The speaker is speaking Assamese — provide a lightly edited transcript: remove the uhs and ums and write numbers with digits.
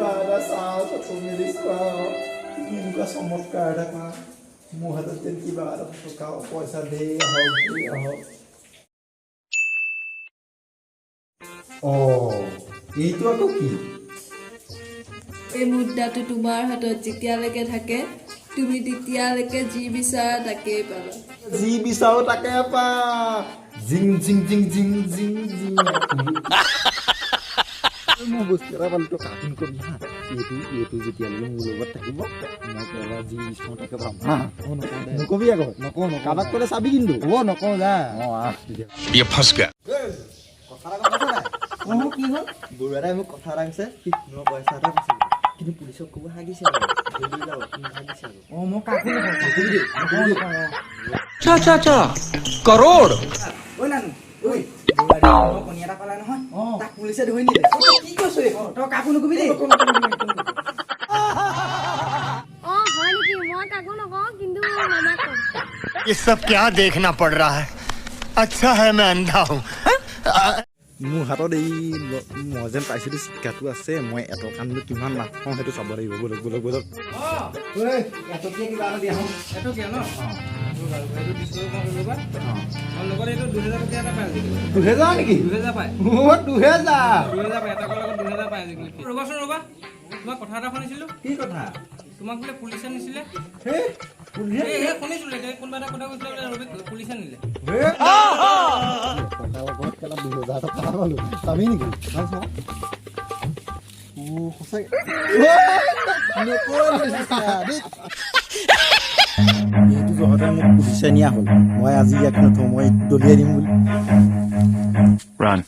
কিবা এটা চাওঁ চকু মেলি চাওঁ এনেকুৱা চমৎকাৰ এটা পাওঁ মোৰ হাতত যেন কিবা এটা টকা পইচা দেই আহক এইটো আকৌ কি এই মুদ্ৰাটো তোমাৰ হাতত যেতিয়ালৈকে থাকে তুমি তেতিয়ালৈকে যি বিচাৰা তাকেই পাবা যি বিচাৰো তাকে পা জিং জিং জিং জিং জিং জিং মই বস্তু এটা পালো তই কাৰ্টুন কবি হা এইটো যেতিয়ালৈকে মোৰ লগত থাকিব মই কেৱল যি বিচাৰো তাকে পাম হা নকবি আকৌ নকওঁ কাৰোবাক ক'লে চাবি কিন্তু হ'ব নকওঁ যা ये फंस गया কথা এটা কৈছে নাই কি হ'ল বুঢ়া এটাই মোক কথা এটা কৈছে মই পইচা এটা কৈছিলোঁ কিন্তু পুলিচক ক'ব হাগিছে মই কাকো अच्छा करोड़ ঐ নানু ঐ কণী এটা পালা নহয় তাক পুলিচে ধৰি নিলে কি কৈছ তই কাকো নকবি দেই হয় নেকি মই কাকো নকওঁ কিন্তু মামাক কম ये सब क्या देखना पड़ रहा है अच्छा है मैं अंधा हूँ মোৰ হাতত এই মই যেন পাইছিলোঁ চিকাটো আছে মই এটকানো কিমান লাভ পাওঁ সেইটো চাব লাগিব বলক এটকীয়া কিবা এটা দিয়া হওঁ এটকীয়া ন এইটো দিছোঁ মই ৰ'বা লগত এইটো 2000 টকীয়া এটা পাই আজিকালি 2000 নেকি 2000 পায় 2000 পায় এটা লগত 2000 পায় আজিকালি ৰ'বাচোন ৰ'বা তোমাক কথা এটা শুনিছিলোঁ কি কথা তোমাক বোলে পুলিচে নিছিলে পুলিচে শুনিছিলোঁ এতিয়া কোনোবা এটা কথা কৈছিলে বোলে ৰবি পুলিচে নিলে চাবি নেকি এইটো জহতে মোক পুলিচে নিয়া হ'ল মই আজি ইয়াক নথওঁ মই দলিয়াই দিম বুলি Run.